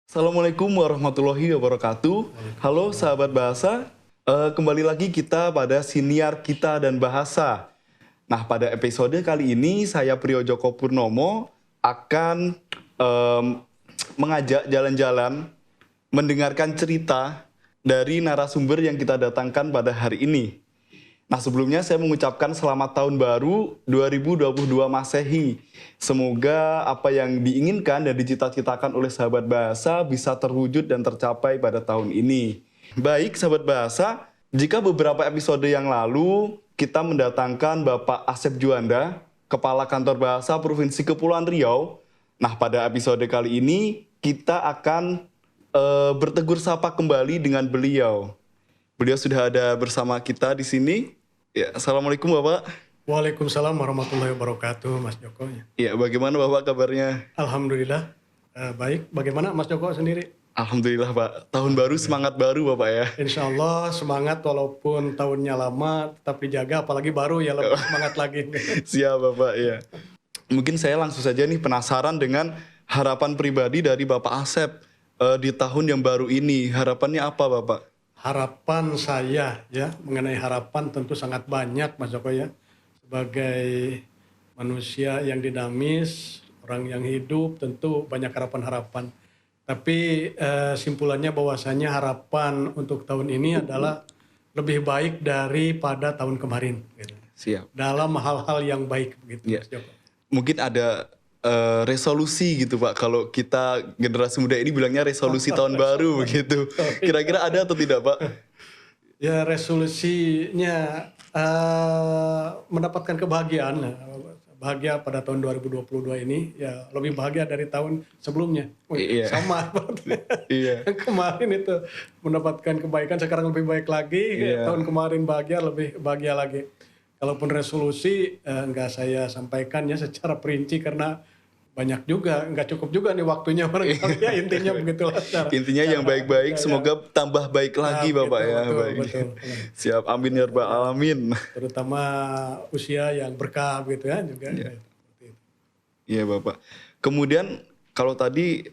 Assalamualaikum warahmatullahi wabarakatuh. Halo sahabat bahasa, kembali lagi kita pada siniar kita dan bahasa. Nah, pada episode kali ini saya Priyo Joko Purnomo akan mengajak jalan-jalan mendengarkan cerita dari narasumber yang kita datangkan pada hari ini. Nah, sebelumnya saya mengucapkan selamat tahun baru 2022 Masehi. Semoga apa yang diinginkan dan dicita-citakan oleh sahabat bahasa bisa terwujud dan tercapai pada tahun ini. Baik, sahabat bahasa, jika beberapa episode yang lalu kita mendatangkan Bapak Asep Juanda, Kepala Kantor Bahasa Provinsi Kepulauan Riau. Nah, pada episode kali ini kita akan bertegur sapa kembali dengan beliau. Beliau sudah ada bersama kita di sini. Ya, Assalamualaikum Bapak. Waalaikumsalam warahmatullahi wabarakatuh, Mas Joko. Ya, bagaimana Bapak kabarnya? Alhamdulillah, baik. Bagaimana Mas Joko sendiri? Alhamdulillah Pak. Tahun baru semangat baru Bapak ya. Insya Allah semangat walaupun tahunnya lama, tetap dijaga. Apalagi baru ya lebih semangat lagi. Siap Bapak ya. Mungkin saya langsung saja nih penasaran dengan harapan pribadi dari Bapak Asep di tahun yang baru ini. Harapannya apa Bapak? Harapan saya ya mengenai harapan tentu sangat banyak, Mas Joko ya. Sebagai manusia yang dinamis, orang yang hidup, tentu banyak harapan-harapan. Tapi simpulannya bahwasanya harapan untuk tahun ini adalah lebih baik daripada tahun kemarin. Gitu. Siap. Dalam hal-hal yang baik begitu, Ya. Mas Joko. Mungkin ada resolusi gitu Pak. Kalau kita generasi muda ini bilangnya resolusi tahun baru begitu. Kira-kira ada atau tidak Pak? Ya resolusinya mendapatkan kebahagiaan. Bahagia pada tahun 2022 ini ya lebih bahagia dari tahun sebelumnya. Iya. Sama. Iya. Kemarin itu mendapatkan kebaikan, sekarang lebih baik lagi. Iya. Tahun kemarin bahagia, lebih bahagia lagi. Kalaupun resolusi enggak saya sampaikan ya secara perinci karena banyak juga, enggak cukup juga nih waktunya barangkali ya, intinya begitulah. Intinya yang baik-baik semoga tambah baik lagi Bapak ya. Betul, Baik. betul. Siap, amin ya rabbal alamin. Terutama usia yang berkah gitu ya juga. Iya. Iya Bapak. Kemudian kalau tadi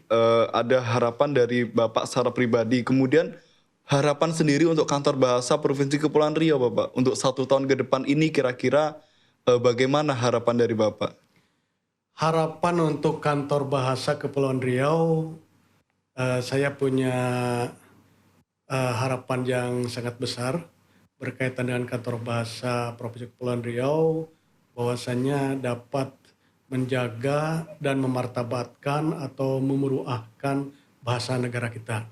ada harapan dari Bapak secara pribadi, kemudian harapan sendiri untuk Kantor Bahasa Provinsi Kepulauan Riau Bapak, untuk 1 tahun ke depan ini kira-kira bagaimana harapan dari Bapak? Harapan untuk Kantor Bahasa Kepulauan Riau, saya punya harapan yang sangat besar berkaitan dengan Kantor Bahasa Provinsi Kepulauan Riau, bahwasannya dapat menjaga dan memartabatkan atau memuruahkan bahasa negara kita.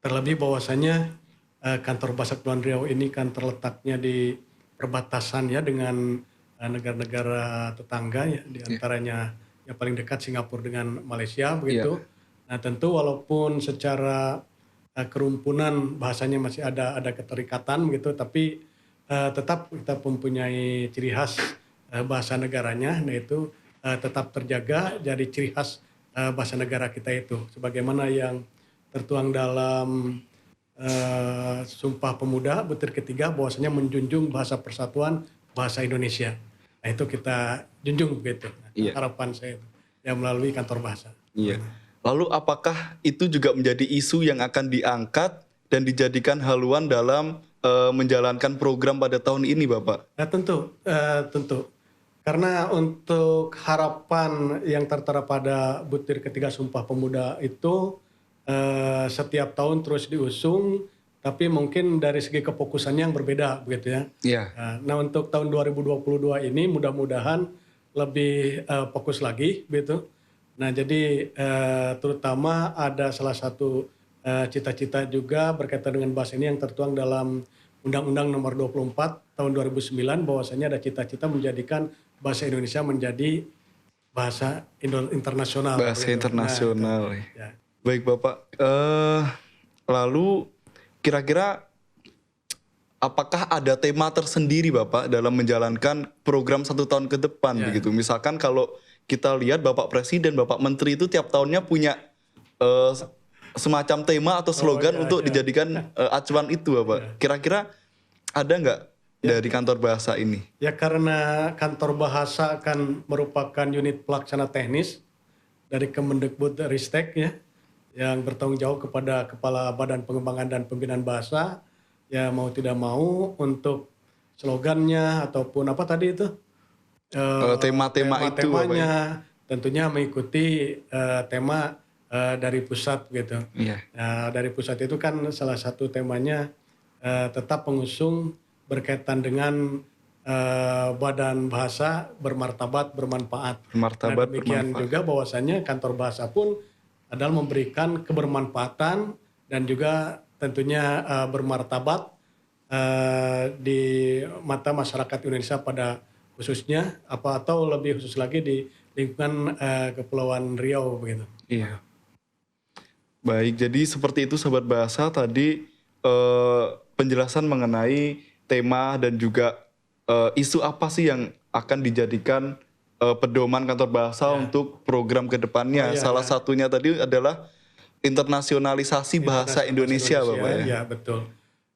Terlebih bahwasannya Kantor Bahasa Kepulauan Riau ini kan terletaknya di perbatasan ya dengan negara-negara tetangga ya, diantaranya yang paling dekat Singapura dengan Malaysia begitu. Nah tentu walaupun secara kerumpunan bahasanya masih ada keterikatan begitu, tapi tetap kita mempunyai ciri khas bahasa negaranya, nah itu tetap terjaga jadi ciri khas bahasa negara kita itu, sebagaimana yang tertuang dalam Sumpah Pemuda Butir Ketiga bahwasanya menjunjung bahasa persatuan bahasa Indonesia. Nah itu kita junjung begitu. Nah, harapan saya itu ya melalui Kantor Bahasa. Iya. Lalu apakah itu juga menjadi isu yang akan diangkat dan dijadikan haluan dalam menjalankan program pada tahun ini Bapak? Nah tentu. Karena untuk harapan yang tertera pada Butir Ketiga Sumpah Pemuda itu setiap tahun terus diusung, tapi mungkin dari segi kefokusannya yang berbeda begitu ya. Iya. Nah untuk tahun 2022 ini mudah-mudahan lebih fokus lagi begitu. Nah jadi terutama ada salah satu cita-cita juga berkaitan dengan bahasa ini yang tertuang dalam Undang-Undang Nomor 24 tahun 2009 bahwasanya ada cita-cita menjadikan bahasa Indonesia menjadi bahasa internasional. Bahasa begitu. internasional. Nah, ya. Baik Bapak, lalu kira-kira apakah ada tema tersendiri Bapak dalam menjalankan program 1 tahun ke depan begitu? Misalkan kalau kita lihat Bapak Presiden, Bapak Menteri itu tiap tahunnya punya semacam tema atau slogan untuk dijadikan acuan itu Bapak. Kira-kira ada nggak dari Kantor Bahasa ini? Ya karena Kantor Bahasa akan merupakan unit pelaksana teknis dari Kemendikbud Ristek ya. yang bertanggung jawab kepada Kepala Badan Pengembangan dan Pembinaan Bahasa, ya mau tidak mau untuk slogannya ataupun apa tadi itu, Tema-tema itu Bapak ya? tema-temanya tentunya mengikuti tema dari pusat gitu. Iya. Nah, dari pusat itu kan salah satu temanya tetap mengusung berkaitan dengan badan bahasa bermartabat, bermanfaat. Nah, Bermartabat, demikian bermanfaat. juga bahwasannya kantor bahasa pun adalah memberikan kebermanfaatan dan juga tentunya bermartabat di mata masyarakat Indonesia pada khususnya atau lebih khusus lagi di lingkungan Kepulauan Riau begitu. Iya. Baik, jadi seperti itu Sobat Bahasa tadi penjelasan mengenai tema dan juga isu apa sih yang akan dijadikan pedoman kantor bahasa untuk program kedepannya. Oh iya, Salah ya. satunya tadi adalah internasionalisasi bahasa Indonesia, Bapak ya. Ya betul.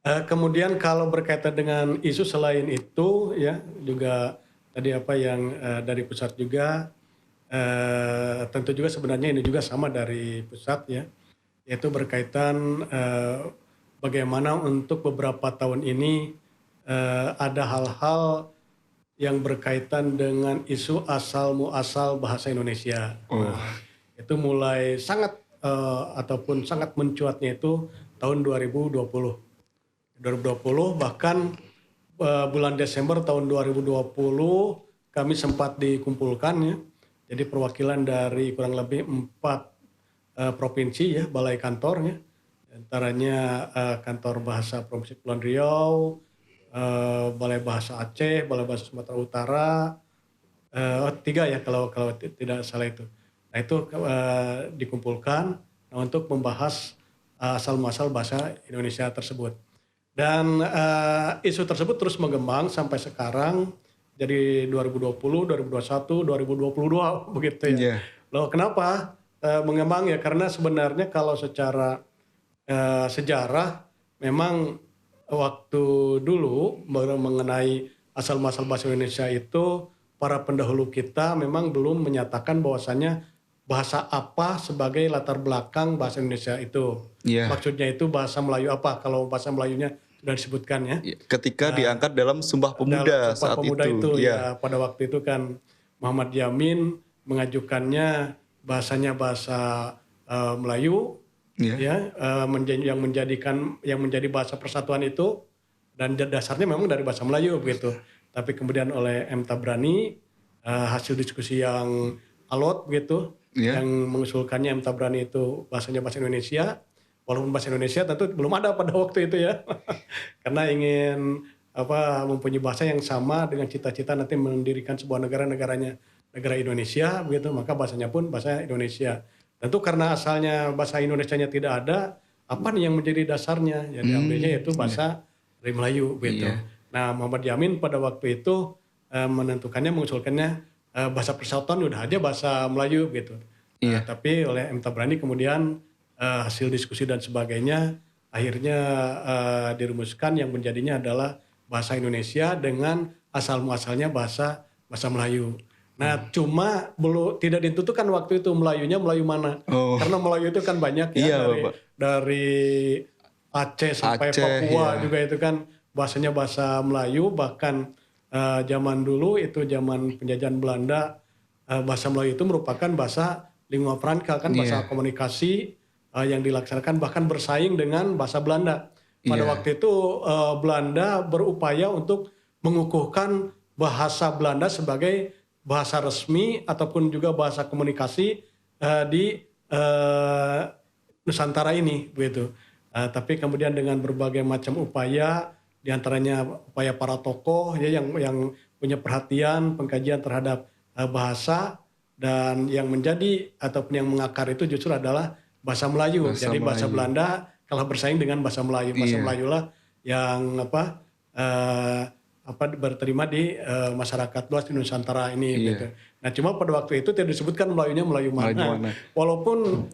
Kemudian kalau berkaitan dengan isu selain itu ya juga tadi apa yang dari pusat juga tentu juga sebenarnya ini juga sama dari pusat ya, yaitu berkaitan bagaimana untuk beberapa tahun ini ada hal-hal yang berkaitan dengan isu asal muasal bahasa Indonesia. Oh, Nah, itu mulai sangat ataupun sangat mencuatnya itu tahun 2020. 2020 bahkan bulan Desember tahun 2020 kami sempat dikumpulkan ya. Jadi perwakilan dari kurang lebih 4 provinsi ya, balai kantornya. Antaranya kantor bahasa Provinsi Kepulauan Riau, Balai Bahasa Aceh, Balai Bahasa Sumatera Utara, 3 ya kalau tidak salah itu. Nah itu dikumpulkan untuk membahas asal muasal bahasa Indonesia tersebut. Dan isu tersebut terus mengembang sampai sekarang jadi 2020, 2021, 2022 begitu ya. iya. Loh kenapa mengembang ya? Karena sebenarnya kalau secara sejarah memang waktu dulu mengenai asal muasal bahasa Indonesia itu para pendahulu kita memang belum menyatakan bahwasannya bahasa apa sebagai latar belakang bahasa Indonesia itu. Iya. Maksudnya itu bahasa Melayu apa? Kalau bahasa Melayunya sudah disebutkan ya. Ketika diangkat dalam Sumpah Pemuda Dalam Sumpah saat Pemuda itu. itu ya pada waktu itu kan Muhammad Yamin mengajukannya bahasanya bahasa Melayu Iya. ya yang menjadi bahasa persatuan itu dan dasarnya memang dari bahasa Melayu begitu. Tapi kemudian oleh M. Tabrani hasil diskusi yang alot begitu Iya. yang mengusulkannya M. Tabrani itu bahasanya bahasa Indonesia. Walaupun bahasa Indonesia tentu belum ada pada waktu itu ya. Karena ingin mempunyai bahasa yang sama dengan cita-cita nanti mendirikan sebuah negara Indonesia begitu, maka bahasanya pun bahasa Indonesia. Tentu karena asalnya bahasa Indonesianya tidak ada, apa nih yang menjadi dasarnya? Ya diambilnya yaitu bahasa dari Melayu begitu. Iya. Nah, Muhammad Yamin pada waktu itu mengusulkannya bahasa persatuan udah aja bahasa Melayu gitu. Iya. Tapi oleh M. Tabrani kemudian hasil diskusi dan sebagainya akhirnya dirumuskan yang menjadinya adalah bahasa Indonesia dengan asal muasalnya bahasa Melayu. Nah, cuma belum tidak ditentukan waktu itu Melayunya Melayu mana. Oh. Karena Melayu itu kan banyak ya Iya, Bapak. dari Aceh sampai Aceh, Papua ya. juga itu kan bahasanya bahasa Melayu, bahkan zaman dulu itu zaman penjajahan Belanda bahasa Melayu itu merupakan bahasa lingua franca kan bahasa Iya. komunikasi yang dilaksanakan bahkan bersaing dengan bahasa Belanda. Pada Iya. waktu itu Belanda berupaya untuk mengukuhkan bahasa Belanda sebagai bahasa resmi ataupun juga bahasa komunikasi di Nusantara ini begitu. Tapi kemudian dengan berbagai macam upaya, diantaranya upaya para tokoh ya yang punya perhatian pengkajian terhadap bahasa, dan yang menjadi ataupun yang mengakar itu justru adalah bahasa Melayu. Jadi bahasa Belanda kalah bersaing dengan bahasa Melayu. Bahasa Melayu lah yang berterima di masyarakat luas di Nusantara ini gitu. Nah cuma pada waktu itu tidak disebutkan Melayunya Melayu mana. Walaupun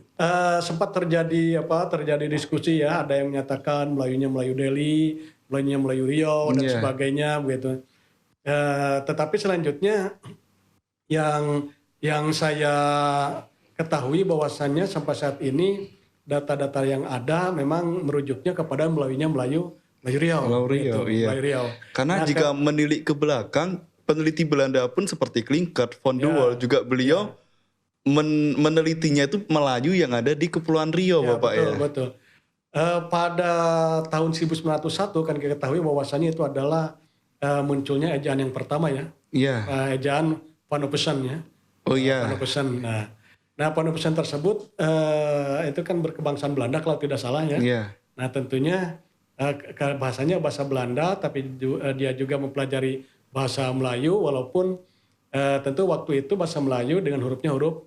sempat terjadi diskusi ya, ada yang menyatakan Melayunya Melayu Delhi, Melayunya Melayu Riau dan sebagainya begitu. Tetapi selanjutnya yang saya ketahui bahwasannya sampai saat ini data-data yang ada memang merujuknya kepada Melayu Riau. Pulau gitu, Riau, iya. Melayu Riau. Karena Nah, jika menilik ke belakang, peneliti Belanda pun seperti Klinkert, Von de Ya, Waal juga beliau menelitinya itu Melayu yang ada di Kepulauan Riau, ya Bapak betul ya. betul. Pada tahun 1901 kan kita ketahui bahwasannya itu adalah munculnya ejaan yang pertama ya, Iya. ejaan Panopticon ya. Oh iya. Panopticon. Nah Panopticon tersebut itu kan berkebangsaan Belanda kalau tidak salah ya. Iya. Nah tentunya bahasanya bahasa Belanda, tapi dia juga mempelajari bahasa Melayu, walaupun tentu waktu itu bahasa Melayu dengan hurufnya huruf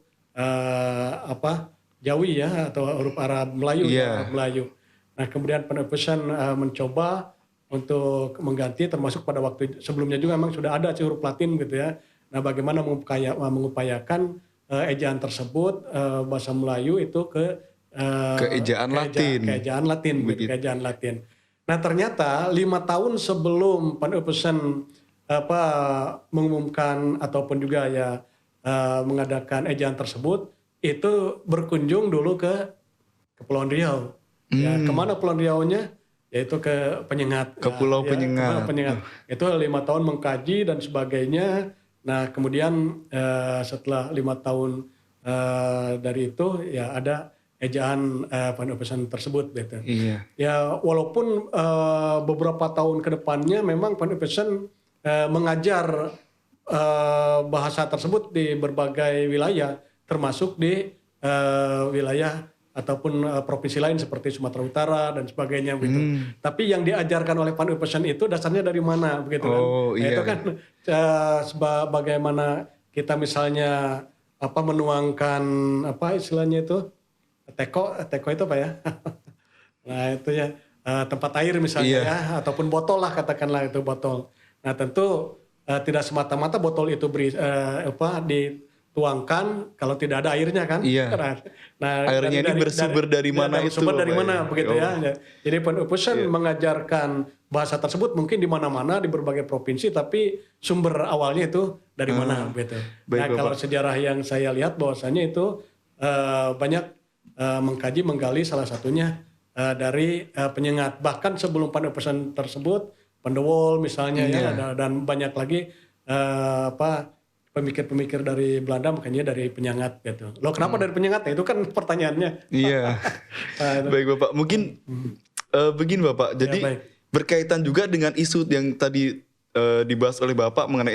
Jawi ya, atau huruf Arab Melayu Iya. ya, Arab Melayu. Nah kemudian Panopticon mencoba untuk mengganti, termasuk pada waktu sebelumnya juga memang sudah ada huruf Latin gitu ya. Nah bagaimana mengupayakan ejaan tersebut bahasa Melayu itu ke Keejaan Latin. Keejaan Latin, gitu, Begitu. keejaan Latin. Nah ternyata 5 tahun sebelum Panopticon mengumumkan ataupun juga ya mengadakan ejaan tersebut, itu berkunjung dulu ke Kepulauan Riau. Ya, kemana Kepulauan Riau-nya? Yaitu ke Penyengat. Ke Pulau Penyengat. Ke Penyengat. Itu 5 tahun mengkaji dan sebagainya. Nah kemudian setelah 5 tahun dari itu ya ada ejaan Panopticon tersebut gitu. Iya. Ya walaupun beberapa tahun ke depannya memang Panopticon mengajar bahasa tersebut di berbagai wilayah, termasuk di wilayah ataupun provinsi lain seperti Sumatera Utara dan sebagainya gitu. Tapi yang diajarkan oleh Panopticon itu dasarnya dari mana begitu kan? Oh, Nah, iya. itu kan bagaimana kita misalnya menuangkan istilahnya itu teko itu apa ya? Nah itu ya tempat air misalnya Iya. ya, ataupun botol lah, katakanlah itu botol. Nah tentu tidak semata-mata botol itu dituangkan kalau tidak ada airnya kan. Iya. Nah Airnya ini bersumber dari mana itu, bersumber dari Bapak, mana ya? begitu ya. Jadi Panopticon Iya. mengajarkan bahasa tersebut mungkin di mana-mana di berbagai provinsi, tapi sumber awalnya itu dari mana begitu. Baik, Nah Bapak. kalau sejarah yang saya lihat bahwasanya itu banyak mengkaji menggali, salah satunya dari Penyengat. Bahkan sebelum Panopticon tersebut, Van de Waal misalnya ya, dan banyak lagi pemikir-pemikir dari Belanda, makanya dari Penyengat gitu. Loh kenapa dari Penyengat? Itu kan pertanyaannya. Iya. Baik Bapak, mungkin begini Bapak. Jadi baik. berkaitan juga dengan isu yang tadi dibahas oleh Bapak mengenai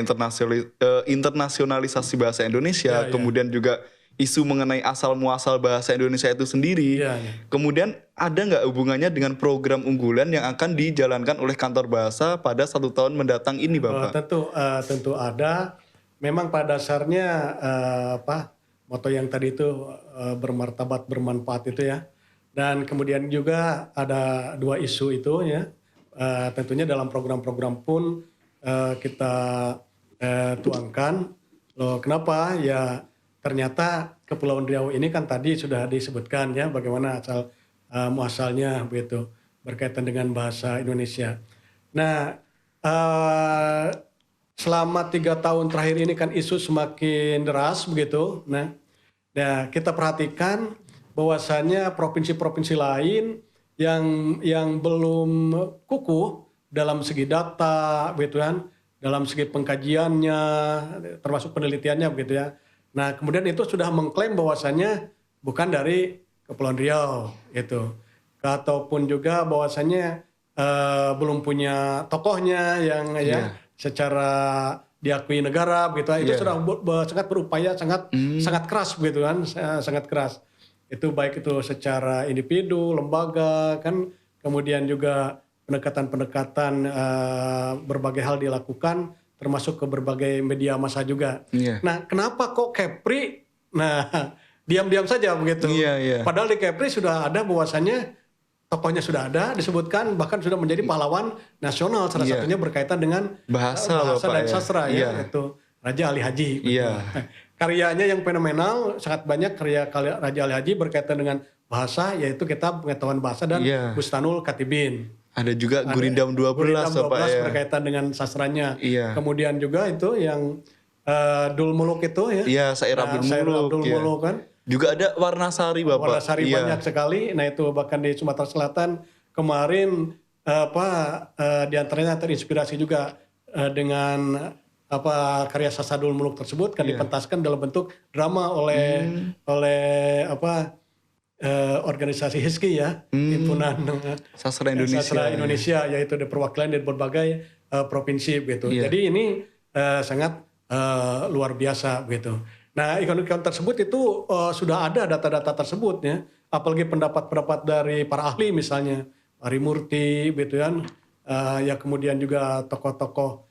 internasionalisasi bahasa Indonesia, Ya, ya. kemudian juga isu mengenai asal muasal bahasa Indonesia itu sendiri. Ya, ya. Kemudian ada nggak hubungannya dengan program unggulan yang akan dijalankan oleh kantor bahasa pada 1 tahun mendatang ini, Bapak? Tentu ada. Memang pada dasarnya moto yang tadi itu bermartabat bermanfaat itu ya. Dan kemudian juga ada 2 isu itu ya. Tentunya dalam program-program pun kita tuangkan. Loh kenapa? Ya ternyata Kepulauan Riau ini kan tadi sudah disebutkan ya bagaimana asal muasalnya begitu berkaitan dengan bahasa Indonesia. Nah selama 3 tahun terakhir ini kan isu semakin deras begitu. Nah kita perhatikan bahwasannya provinsi-provinsi lain yang belum kukuh dalam segi data begitu kan, dalam segi pengkajiannya termasuk penelitiannya begitu ya. Nah kemudian itu sudah mengklaim bahwasannya bukan dari Kepulauan Riau gitu, ataupun juga bahwasannya belum punya tokohnya yang ya secara diakui negara begitu. Itu sudah sangat berupaya sangat keras begitu kan, sangat keras. Itu baik itu secara individu, lembaga kan, kemudian juga pendekatan-pendekatan berbagai hal dilakukan, termasuk ke berbagai media massa juga. Nah, kenapa kok Kepri? Nah, diam-diam saja begitu. Padahal di Kepri sudah ada bahwasannya tokohnya sudah ada disebutkan, bahkan sudah menjadi pahlawan nasional, salah satunya berkaitan dengan bahasa dan sastra ya, itu Raja Ali Haji. Karyanya yang fenomenal, sangat banyak karya Raja Ali Haji berkaitan dengan bahasa, yaitu Kitab Pengetahuan Bahasa dan Bustanul Katibin. Ada juga Gurindam 12, Bapak ya. Berkaitan dengan sastranya. Kemudian juga itu yang Dul Muluk itu ya. Iya, Syair Abdul Muluk kan. Juga ada Warnasari Bapak. Warnasari Iya. banyak sekali. Nah itu bahkan di Sumatera Selatan kemarin di antaranya terinspirasi juga dengan karya Sasadul Muluk tersebut kan Iya. dipentaskan dalam bentuk drama oleh organisasi HISKI ya, Himpunan Sastra Indonesia. Sastra Indonesia, yaitu di perwakilan dari berbagai provinsi gitu. Iya. Jadi ini sangat luar biasa gitu. Nah, ikon-ikon tersebut itu sudah ada data-data tersebut ya, apalagi pendapat-pendapat dari para ahli misalnya Ari Murti gitu kan, ya kemudian juga tokoh-tokoh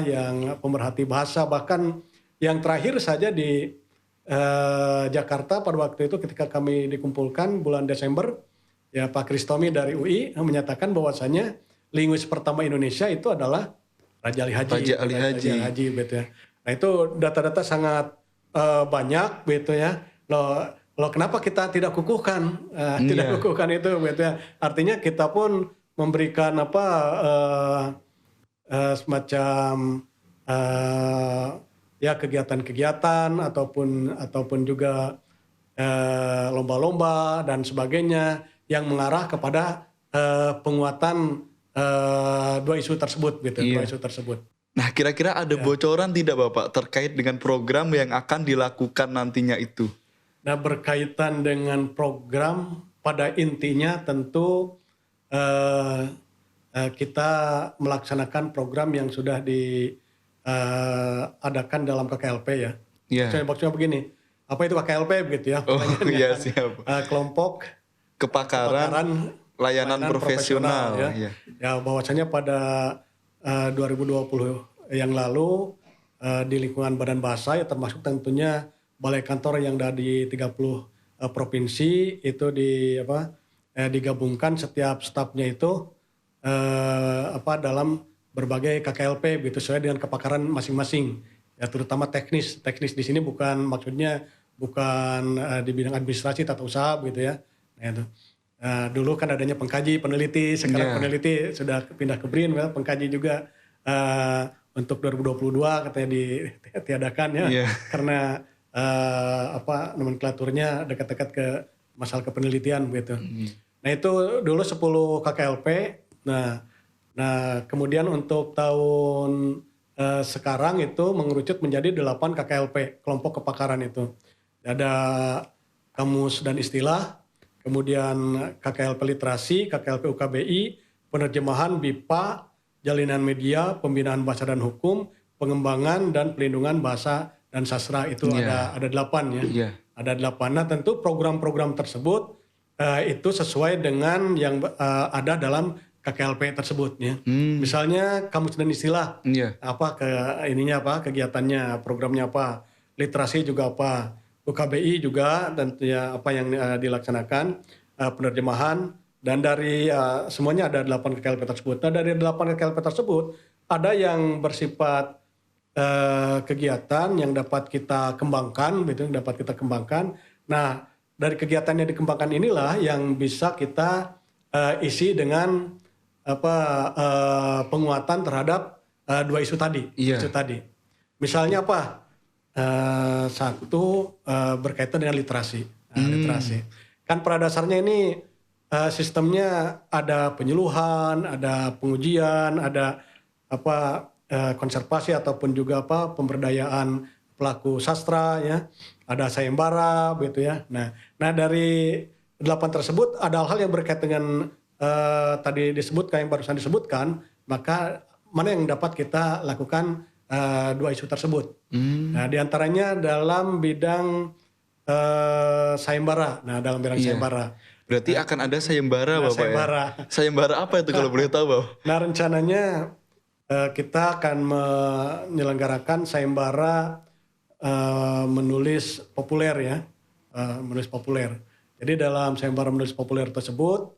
yang pemerhati bahasa, bahkan yang terakhir saja di Jakarta pada waktu itu ketika kami dikumpulkan bulan Desember, ya Pak Kristomi dari UI menyatakan bahwasanya linguis pertama Indonesia itu adalah Raja Ali Haji. Raja Ali Haji. Gitu ya. Nah itu data-data sangat banyak gitu ya. Loh kenapa kita tidak kukuhkan, tidak kukuhkan itu gitu ya. Artinya kita pun memberikan semacam ya kegiatan-kegiatan ataupun juga lomba-lomba dan sebagainya yang mengarah kepada penguatan dua isu tersebut gitu, dua isu tersebut. Nah, kira-kira ada bocoran tidak Bapak terkait dengan program yang akan dilakukan nantinya itu? Nah, berkaitan dengan program pada intinya tentu kita melaksanakan program yang sudah diadakan dalam KKLP ya. Maksudnya begini, apa itu KKLP begitu ya? Oh iya siap. Kelompok Kepakaran layanan profesional. Ya bahwasanya pada 2020 yang lalu di lingkungan Badan Bahasa ya termasuk tentunya balai kantor yang ada di 30 provinsi itu digabungkan setiap stafnya itu dalam berbagai KKLP begitu sesuai dengan kepakaran masing-masing ya, terutama teknis di sini maksudnya bukan di bidang administrasi tata usaha begitu ya. Nah, itu. Dulu kan adanya pengkaji peneliti, sekarang peneliti sudah pindah ke BRIN, pengkaji juga untuk 2022 katanya ditiadakan ya karena nomenklaturnya dekat-dekat ke masalah kepenelitian begitu. Nah itu dulu 10 KKLP. Nah kemudian untuk tahun sekarang itu mengerucut menjadi 8 KKLP, kelompok kepakaran itu. Ada kamus dan istilah, kemudian KKLP literasi, KKLP UKBI, penerjemahan BIPA, jalinan media, pembinaan bahasa dan hukum, pengembangan dan pelindungan bahasa dan sastra itu ada 8 ya. Ada 8. Nah tentu program-program tersebut itu sesuai dengan yang ada dalam KKLP tersebut ya. Misalnya kamus dan istilah, kegiatannya, programnya apa, literasi juga apa, UKBI juga dan ya apa yang dilaksanakan, penerjemahan, dan dari semuanya ada 8 KKLP tersebut. Nah dari 8 KKLP tersebut ada yang bersifat kegiatan yang dapat kita kembangkan, gitu, Nah dari kegiatan yang dikembangkan inilah yang bisa kita isi dengan penguatan terhadap dua isu tadi. Misalnya apa? Satu berkaitan dengan literasi. Literasi. Kan pada dasarnya ini sistemnya ada penyuluhan, ada pengujian, ada konservasi ataupun juga pemberdayaan pelaku sastra ya. Ada sayembara begitu ya. Nah dari 8 tersebut ada hal-hal yang berkaitan dengan tadi disebutkan yang barusan disebutkan, maka mana yang dapat kita lakukan dua isu tersebut. Nah, diantaranya dalam bidang sayembara. Nah, dalam bidang sayembara. Berarti akan ada sayembara, Bapak sayembara. Ya? Sayembara apa itu kalau boleh tahu, Bapak? Nah, rencananya kita akan menyelenggarakan sayembara menulis populer ya. Menulis populer. Jadi dalam sayembara menulis populer tersebut,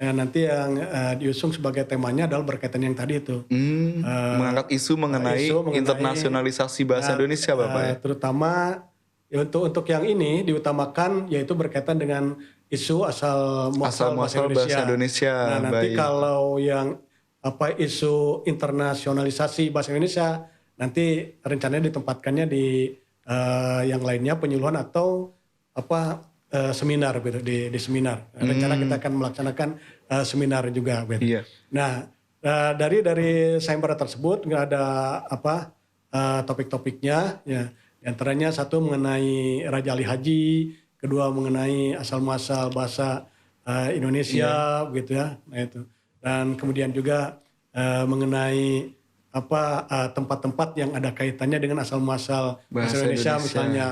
nanti yang diusung sebagai temanya adalah berkaitan yang tadi itu. Mengangkat isu mengenai internasionalisasi bahasa Indonesia, Bapak ya? Terutama ya untuk yang ini diutamakan yaitu berkaitan dengan isu asal muasal bahasa Indonesia. Nah nanti kalau yang isu internasionalisasi bahasa Indonesia nanti rencananya ditempatkannya di yang lainnya penyuluhan atau seminar gitu di seminar. Rencana kita akan melaksanakan seminar juga gitu. Iya. Nah, dari sayembara tersebut nggak ada topik-topiknya ya. Di antaranya satu mengenai Raja Ali Haji, kedua mengenai asal muasal bahasa Indonesia gitu ya. Nah itu. Dan kemudian juga mengenai tempat-tempat yang ada kaitannya dengan asal muasal bahasa Indonesia, misalnya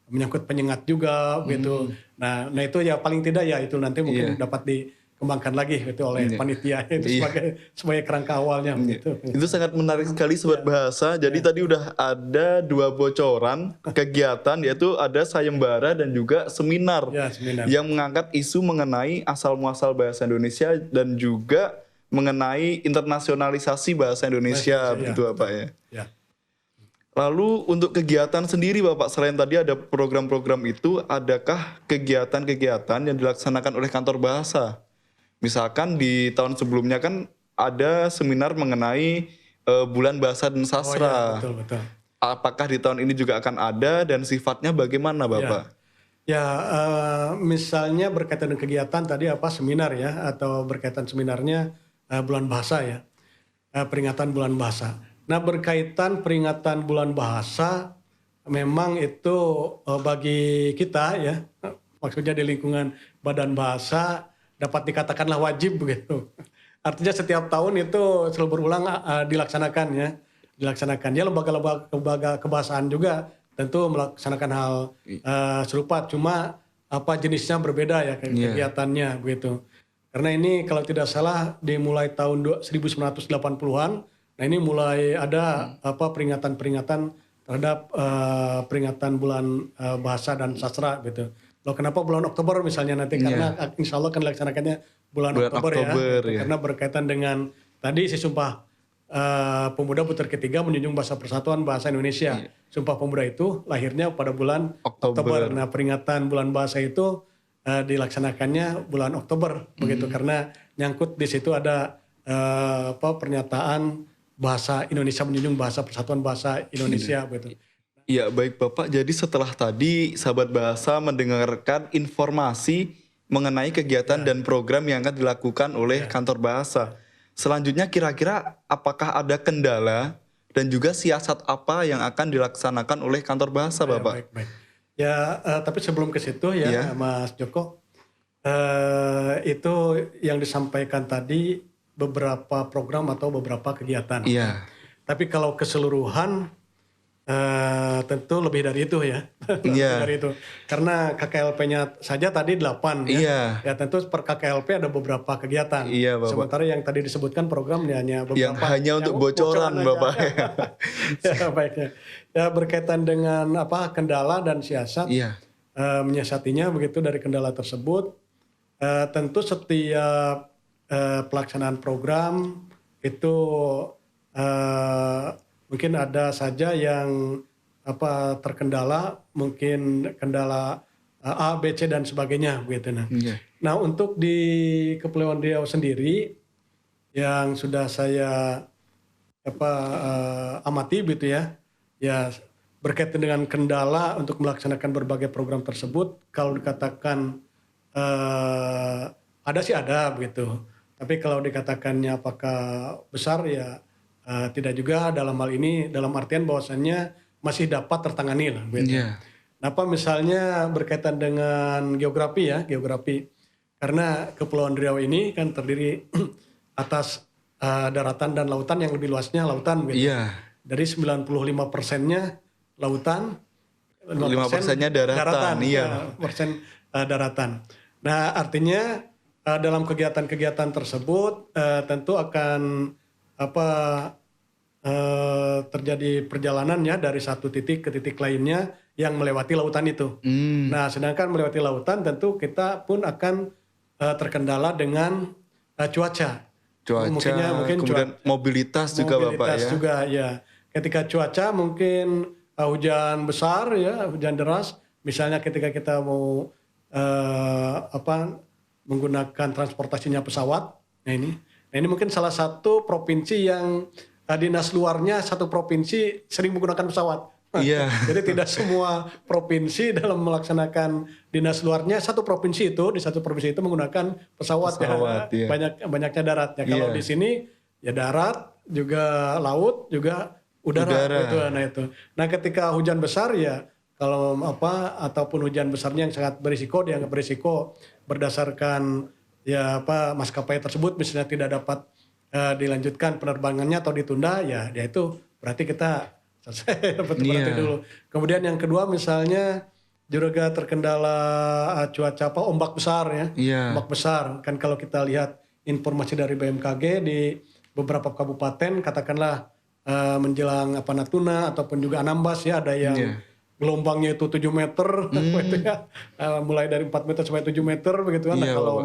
menyangkut penyengat juga gitu. Nah itu ya paling tidak ya itu nanti mungkin dapat dikembangkan lagi gitu oleh panitia itu sebagai kerangka awalnya gitu. Itu sangat menarik sekali Sobat Bahasa. Jadi tadi udah ada 2 bocoran kegiatan, yaitu ada sayembara dan juga seminar, seminar yang mengangkat isu mengenai asal muasal bahasa Indonesia dan juga mengenai internasionalisasi bahasa Indonesia, begitu Bapak ya. Lalu untuk kegiatan sendiri Bapak, selain tadi ada program-program itu, adakah kegiatan-kegiatan yang dilaksanakan oleh kantor bahasa? Misalkan di tahun sebelumnya kan ada seminar mengenai Bulan Bahasa dan Sastra. Betul. Apakah di tahun ini juga akan ada dan sifatnya bagaimana Bapak? Misalnya berkaitan dengan kegiatan tadi seminar ya, atau berkaitan seminarnya Bulan Bahasa ya, peringatan Bulan Bahasa. Nah berkaitan peringatan Bulan Bahasa, memang itu bagi kita ya, maksudnya di lingkungan Badan Bahasa dapat dikatakanlah wajib begitu. Artinya setiap tahun itu selalu berulang dilaksanakan ya. Ya lembaga kebahasaan juga tentu melaksanakan hal serupa, cuma jenisnya berbeda ya kegiatannya begitu. Karena ini kalau tidak salah dimulai tahun 1980-an. Nah ini mulai ada peringatan-peringatan terhadap peringatan Bulan Bahasa dan Sastra gitu. Loh kenapa bulan Oktober misalnya nanti? Karena insya Allah akan dilaksanakannya bulan Oktober ya. Karena berkaitan dengan tadi si Sumpah Pemuda Puteri ketiga menjunjung bahasa persatuan bahasa Indonesia. Sumpah Pemuda itu lahirnya pada bulan Oktober. Nah peringatan Bulan Bahasa itu dilaksanakannya bulan Oktober begitu, karena nyangkut di situ ada pernyataan bahasa Indonesia menjunjung bahasa persatuan bahasa Indonesia begitu. Iya baik Bapak, jadi setelah tadi sahabat bahasa mendengarkan informasi mengenai kegiatan dan program yang akan dilakukan oleh kantor bahasa. Selanjutnya kira-kira apakah ada kendala dan juga siasat apa yang akan dilaksanakan oleh kantor bahasa Bapak? Baik. Tapi sebelum ke situ Mas Joko, itu yang disampaikan tadi beberapa program atau beberapa kegiatan. Tapi kalau keseluruhan tentu lebih dari itu ya. Dari itu. Karena KKLP-nya saja tadi 8 ya. Ya tentu per KKLP ada beberapa kegiatan. Sementara yang tadi disebutkan program hanya beberapa. Yang hanya untuk bocoran Bapak. Baiknya. Ya berkaitan dengan kendala dan siasat. Menyiasatinya begitu dari kendala tersebut. Tentu setiap pelaksanaan program itu mungkin ada saja yang terkendala, mungkin kendala A, B, C dan sebagainya begitu. Nah untuk di Kepulauan Riau sendiri yang sudah saya amati gitu ya berkaitan dengan kendala untuk melaksanakan berbagai program tersebut, kalau dikatakan ada sih ada begitu. Tapi kalau dikatakannya apakah besar ya tidak juga dalam hal ini, dalam artian bahwasannya masih dapat tertangani lah. Kenapa misalnya berkaitan dengan geografi. Karena Kepulauan Riau ini kan terdiri atas daratan dan lautan, yang lebih luasnya lautan. Dari 95%-nya lautan, 5%-nya daratan. Daratan. Nah artinya dalam kegiatan-kegiatan tersebut tentu akan terjadi perjalanan ya dari satu titik ke titik lainnya yang melewati lautan itu. Nah sedangkan melewati lautan tentu kita pun akan terkendala dengan cuaca. Mungkin kemudian mobilitas juga Bapak ya. Juga ya. Ketika cuaca mungkin hujan besar ya, hujan deras. Misalnya ketika kita mau menggunakan transportasinya pesawat. Nah ini mungkin salah satu provinsi yang dinas luarnya satu provinsi sering menggunakan pesawat. Iya. Jadi tidak semua provinsi dalam melaksanakan dinas luarnya satu provinsi itu di satu provinsi itu menggunakan pesawat Iya. banyaknya darat ya. Kalau Iya. di sini ya darat juga laut juga udara. Gitu, nah ketika hujan besar ya kalau ataupun hujan besarnya yang sangat berisiko dianggap berisiko berdasarkan ya maskapai tersebut misalnya tidak dapat dilanjutkan penerbangannya atau ditunda ya itu berarti kita selesai berarti dulu. Kemudian yang kedua misalnya juga terkendala cuaca ombak besar ya. Ombak besar kan kalau kita lihat informasi dari BMKG di beberapa kabupaten katakanlah menjelang Natuna ataupun juga Anambas ya ada yang gelombangnya itu 7 meter gitu ya. Mulai dari 4 meter sampai 7 meter begitu kan. Kalau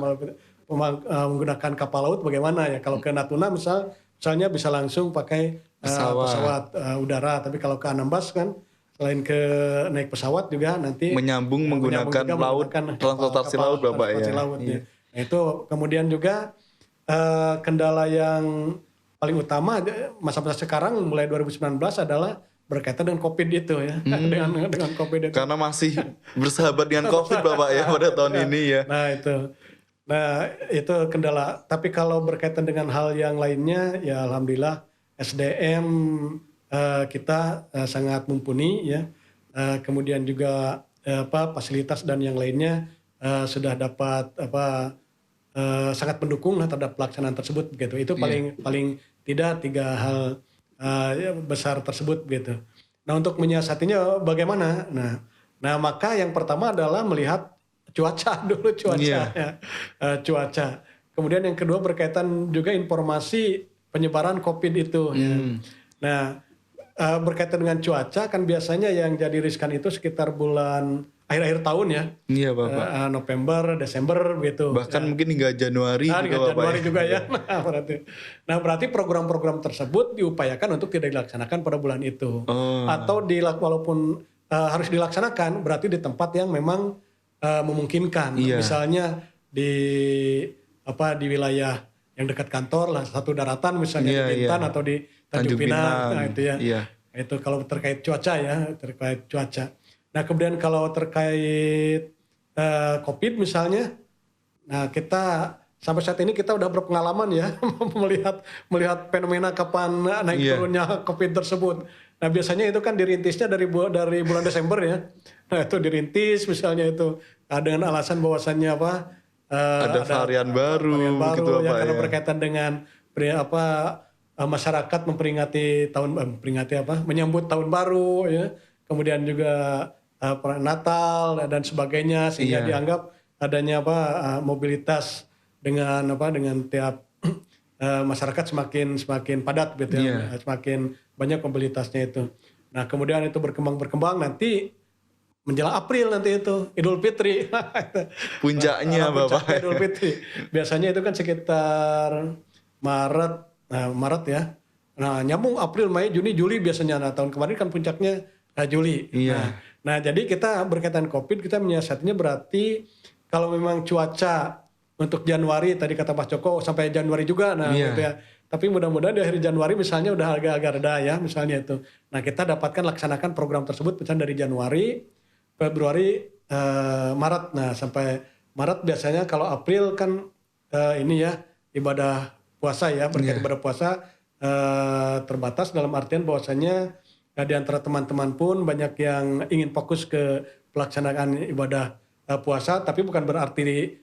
menggunakan kapal laut bagaimana ya? Kalau ke Natuna misalnya bisa langsung pakai pesawat udara, tapi kalau ke Anambas kan selain ke naik pesawat juga nanti menyambung menggunakan laut, transportasi laut Bapak ya. Nah, itu kemudian juga kendala yang paling utama masa-masa sekarang mulai 2019 adalah berkaitan dengan COVID itu ya. Dengan COVID itu. Karena masih bersahabat dengan COVID Bapak ya pada tahun ini ya. Nah itu kendala. Tapi kalau berkaitan dengan hal yang lainnya ya alhamdulillah SDM kita sangat mumpuni ya. Kemudian juga fasilitas dan yang lainnya sudah dapat sangat mendukung terhadap pelaksanaan tersebut begitu. Itu paling tidak 3 hal besar tersebut begitu. Nah untuk menyiasatinya bagaimana? Nah maka yang pertama adalah melihat cuaca dulu cuaca. Kemudian yang kedua berkaitan juga informasi penyebaran COVID itu. Ya. Nah berkaitan dengan cuaca kan biasanya yang jadi riskan itu sekitar bulan akhir-akhir tahun ya. Iya Bapak. November, Desember begitu. Bahkan mungkin hingga Januari juga hingga Bapak. Januari juga ya. Nah berarti program-program tersebut diupayakan untuk tidak dilaksanakan pada bulan itu. Atau walaupun harus dilaksanakan berarti di tempat yang memang memungkinkan. Misalnya di wilayah yang dekat kantor lah satu daratan misalnya di Bintan atau di Tanjung Pinang. Nah itu ya. Itu kalau terkait cuaca ya, Nah kemudian kalau terkait COVID misalnya, nah kita sampai saat ini kita udah berpengalaman ya melihat fenomena kapan naik turunnya COVID tersebut. Nah biasanya itu kan dirintisnya dari bulan Desember ya. Nah itu dirintis misalnya itu dengan alasan bahwasannya ada varian baru gitu ya, karena berkaitan dengan masyarakat menyambut tahun baru ya. Kemudian juga Natal dan sebagainya sehingga dianggap adanya mobilitas dengan tiap masyarakat semakin padat gitu ya. Semakin banyak mobilitasnya itu. Nah, kemudian itu berkembang nanti menjelang April nanti itu Idul Fitri. Puncaknya Bapak. Idul Fitri. Biasanya itu kan sekitar Maret ya. Nah, nyambung April, Mei, Juni, Juli biasanya. Nah, tahun kemarin kan puncaknya Juli. Nah, jadi kita berkaitan COVID kita menyiasatinya berarti kalau memang cuaca untuk Januari tadi kata Pak Joko sampai Januari juga gitu ya. Tapi mudah-mudahan di akhir Januari misalnya udah agak-agak reda ya misalnya itu. Nah kita dapatkan laksanakan program tersebut misalnya dari Januari, Februari, Maret. Nah sampai Maret biasanya kalau April kan ini ya ibadah puasa ya berkaitan ibadah puasa terbatas dalam artian bahwasanya di antara teman-teman pun banyak yang ingin fokus ke pelaksanaan ibadah puasa tapi bukan berarti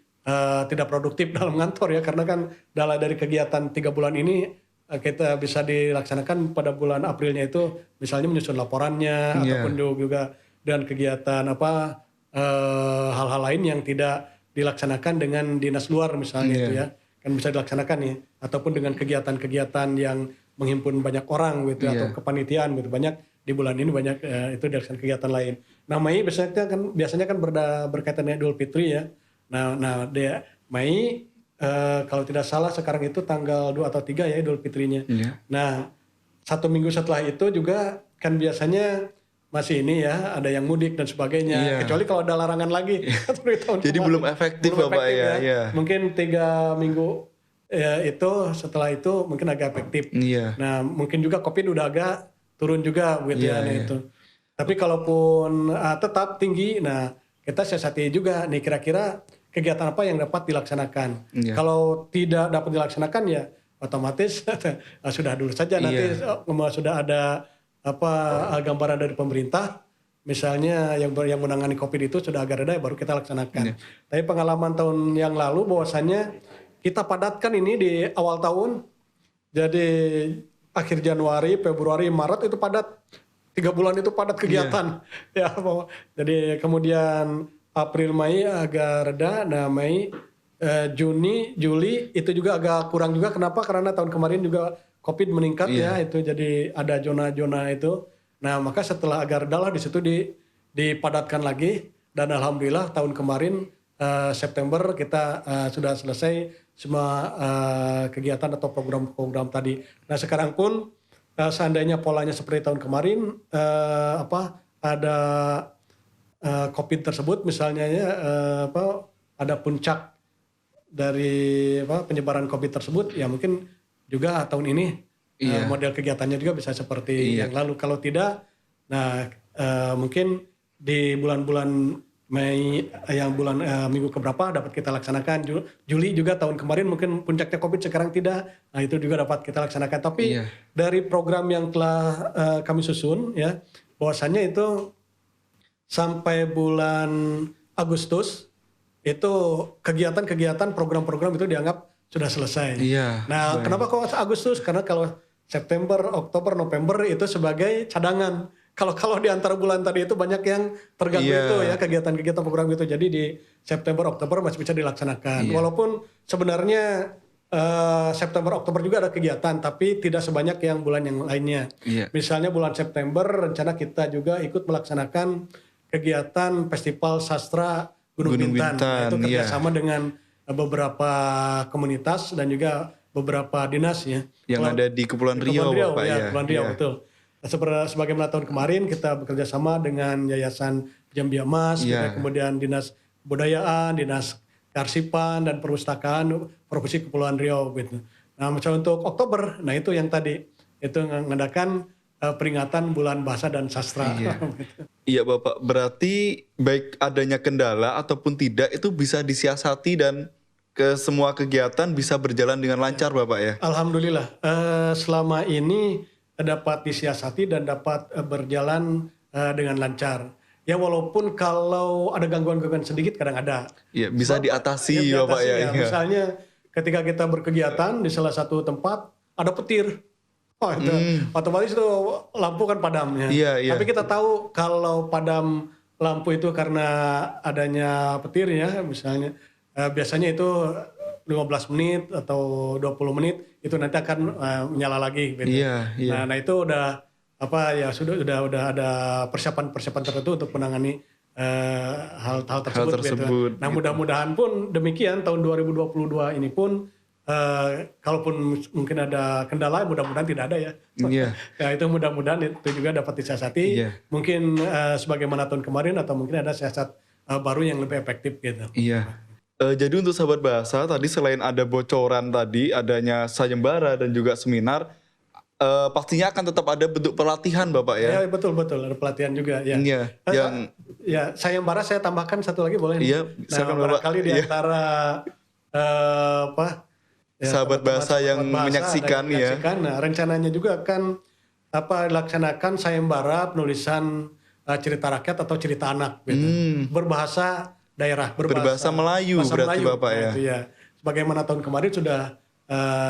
tidak produktif dalam kantor ya karena kan dari kegiatan 3 bulan ini kita bisa dilaksanakan pada bulan Aprilnya itu misalnya menyusun laporannya ataupun juga dengan kegiatan hal-hal lain yang tidak dilaksanakan dengan dinas luar misalnya itu ya kan bisa dilaksanakan ya ataupun dengan kegiatan-kegiatan yang menghimpun banyak orang gitu atau kepanitiaan gitu banyak di bulan ini banyak itu dilaksanakan kegiatan lain. Nah Mei biasanya kan berkaitan dengan Idul Fitri ya. Nah Mei kalau tidak salah sekarang itu tanggal 2 atau 3 ya Idul Fitrinya. Nah 1 minggu setelah itu juga kan biasanya masih ini ya ada yang mudik dan sebagainya. Kecuali kalau ada larangan lagi. Jadi belum efektif Bapak ya. Mungkin 3 minggu itu setelah itu mungkin agak efektif. Nah mungkin juga COVID udah agak turun juga gitu itu. Tapi kalaupun tetap tinggi, nah kita siasati juga nih kira-kira kegiatan apa yang dapat dilaksanakan. Iya. Kalau tidak dapat dilaksanakan ya otomatis sudah dulu saja nanti Iya. sudah ada gambaran dari pemerintah. Misalnya yang menangani COVID itu sudah agak reda baru kita laksanakan. Iya. Tapi pengalaman tahun yang lalu bahwasannya kita padatkan ini di awal tahun. Jadi akhir Januari, Februari, Maret itu padat. 3 bulan itu padat kegiatan. Ya, jadi kemudian April, Mei agak reda. Nah Mei, Juni, Juli itu juga agak kurang juga. Kenapa? Karena tahun kemarin juga COVID meningkat ya. Itu jadi ada zona-zona itu. Nah maka setelah agak reda lah di situ dipadatkan lagi. Dan alhamdulillah tahun kemarin September kita sudah selesai semua kegiatan atau program-program tadi. Nah sekarang pun seandainya polanya seperti tahun kemarin ada COVID tersebut misalnya ya ada puncak dari penyebaran COVID tersebut ya mungkin juga tahun ini model kegiatannya juga bisa seperti yang lalu. Kalau tidak, nah mungkin di bulan-bulan Mei yang bulan minggu keberapa dapat kita laksanakan. Juli juga tahun kemarin mungkin puncaknya COVID sekarang tidak. Nah itu juga dapat kita laksanakan. Tapi dari program yang telah kami susun ya bahwasannya itu sampai bulan Agustus itu kegiatan-kegiatan program-program itu dianggap sudah selesai. Nah kenapa kok Agustus? Karena kalau September, Oktober, November itu sebagai cadangan. Kalau di antara bulan tadi itu banyak yang terganggu itu ya kegiatan-kegiatan program itu. Jadi di September, Oktober masih bisa dilaksanakan. Walaupun sebenarnya September, Oktober juga ada kegiatan, tapi tidak sebanyak yang bulan yang lainnya. Misalnya bulan September rencana kita juga ikut melaksanakan kegiatan Festival Sastra Gunung Bintan. Itu kerjasama dengan beberapa komunitas dan juga beberapa dinas ya. Yang ada di Kepulauan Riau, Pak ya. Kepulauan Riau betul. Sebagaimana tahun kemarin kita bekerja sama dengan Yayasan Jambi Mas, kemudian Dinas Kebudayaan, Dinas Kearsipan dan Perpustakaan Provinsi Kepulauan Riau gitu. Nah, misalnya untuk Oktober, nah itu yang tadi itu mengadakan peringatan Bulan Bahasa dan Sastra. Iya Bapak, berarti baik adanya kendala ataupun tidak itu bisa disiasati dan ke semua kegiatan bisa berjalan dengan lancar Bapak ya? Alhamdulillah, selama ini dapat disiasati dan dapat berjalan dengan lancar. Ya walaupun kalau ada gangguan-gangguan sedikit kadang ada. Iya, bisa diatasi Bapak ya. Misalnya ketika kita berkegiatan di salah satu tempat ada petir. Oh itu otomatis itu lampu kan padam ya. Tapi kita tahu kalau padam lampu itu karena adanya petir ya misalnya biasanya itu 15 menit atau 20 menit itu nanti akan menyala lagi gitu. Nah itu udah sudah ada persiapan tertentu untuk menangani hal tersebut. Gitu. Nah mudah-mudahan pun demikian tahun 2022 ini pun kalaupun mungkin ada kendala mudah-mudahan tidak ada ya. Ya itu mudah-mudahan itu juga dapat disiasati. Mungkin sebagaimana tahun kemarin atau mungkin ada siasat baru yang lebih efektif gitu. Jadi untuk sahabat bahasa tadi selain ada bocoran tadi adanya sayembara dan juga seminar pastinya akan tetap ada bentuk pelatihan Bapak ya? Ya betul ada pelatihan juga ya. Sayembara saya tambahkan satu lagi boleh? Barangkali di antara sahabat bahasa yang menyaksikan ya. Nah, rencananya juga akan dilaksanakan sayembara penulisan cerita rakyat atau cerita anak gitu. Berbahasa daerah, berbahasa Melayu berarti Bapak ya. Itu ya. Sebagaimana tahun kemarin sudah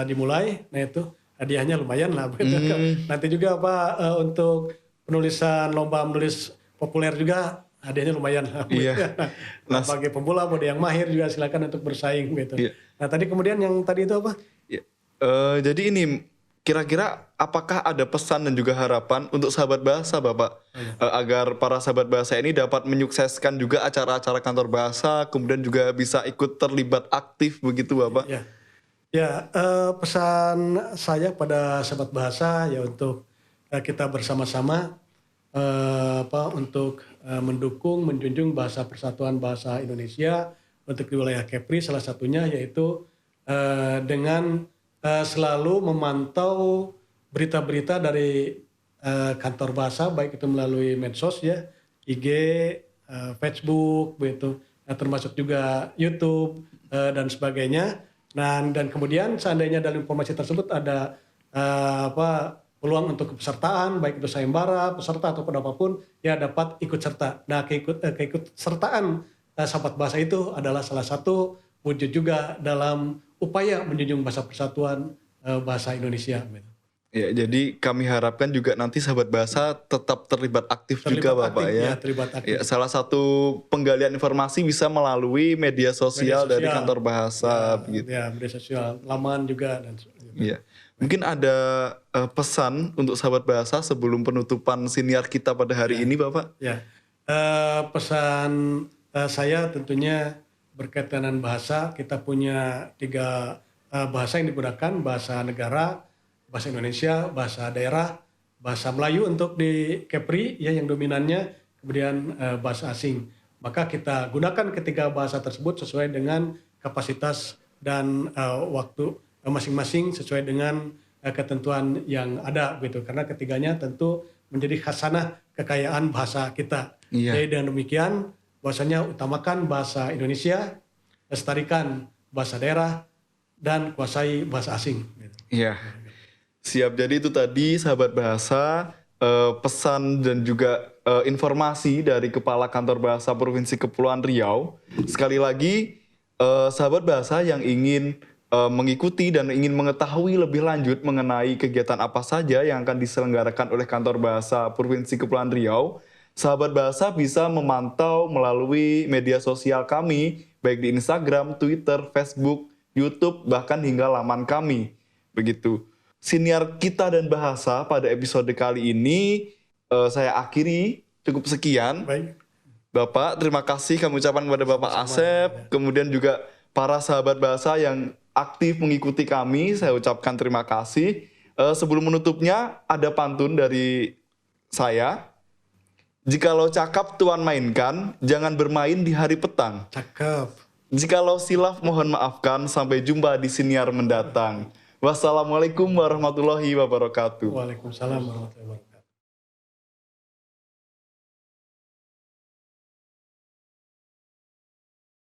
dimulai, nah itu hadiahnya lumayan lah. Nanti juga untuk penulisan lomba menulis populer juga hadiahnya lumayan lah. Bagi pemula, bagi yang mahir juga silakan untuk bersaing gitu. Nah tadi kemudian yang tadi itu apa? Jadi ini kira-kira apakah ada pesan dan juga harapan untuk sahabat bahasa Bapak agar para sahabat bahasa ini dapat menyukseskan juga acara-acara kantor bahasa kemudian juga bisa ikut terlibat aktif begitu Bapak? Pesan saya pada sahabat bahasa ya untuk kita bersama-sama untuk mendukung, menjunjung bahasa persatuan bahasa Indonesia untuk di wilayah Kepri salah satunya yaitu dengan selalu memantau berita-berita dari kantor bahasa, baik itu melalui medsos ya, IG, Facebook, begitu, termasuk juga YouTube dan sebagainya. Dan kemudian seandainya dalam informasi tersebut ada peluang untuk kepesertaan, baik itu sayembara, peserta ataupun apapun, ya dapat ikut serta. Nah, keikutsertaan sahabat bahasa itu adalah salah satu wujud juga dalam upaya menjunjung bahasa persatuan bahasa Indonesia. Ya, jadi kami harapkan juga nanti sahabat bahasa tetap terlibat aktif juga Bapak ya. Terlibat aktif. Ya, salah satu penggalian informasi bisa melalui media sosial dari kantor bahasa begitu. Ya, media sosial, laman juga dan sebagainya. Iya. Mungkin ada pesan untuk sahabat bahasa sebelum penutupan siniar kita pada hari ini Bapak? Ya, pesan saya tentunya berkaitan dengan bahasa. Kita punya 3 bahasa yang digunakan, bahasa negara, bahasa Indonesia, bahasa daerah, bahasa Melayu untuk di Kepri ya yang dominannya, kemudian bahasa asing. Maka kita gunakan ketiga bahasa tersebut sesuai dengan kapasitas dan waktu masing-masing sesuai dengan ketentuan yang ada gitu. Karena ketiganya tentu menjadi khasanah kekayaan bahasa kita. Iya. Jadi dengan demikian bahwasanya utamakan bahasa Indonesia, lestarikan bahasa daerah, dan kuasai bahasa asing. Iya. Siap, jadi itu tadi sahabat bahasa pesan dan juga informasi dari Kepala Kantor Bahasa Provinsi Kepulauan Riau. Sekali lagi sahabat bahasa yang ingin mengikuti dan ingin mengetahui lebih lanjut mengenai kegiatan apa saja yang akan diselenggarakan oleh Kantor Bahasa Provinsi Kepulauan Riau, sahabat bahasa bisa memantau melalui media sosial kami, baik di Instagram, Twitter, Facebook, YouTube, bahkan hingga laman kami. Begitu. Siniar kita dan bahasa pada episode kali ini saya akhiri cukup sekian. Baik. Bapak, terima kasih kami ucapkan kepada Bapak Asep, kemudian juga para sahabat bahasa yang aktif mengikuti kami, saya ucapkan terima kasih. Sebelum menutupnya, ada pantun dari saya. Jikalau cakap tuan mainkan, jangan bermain di hari petang. Cakep. Jikalau silaf mohon maafkan, sampai jumpa di siniar mendatang. Wassalamualaikum warahmatullahi wabarakatuh. Waalaikumsalam warahmatullahi wabarakatuh.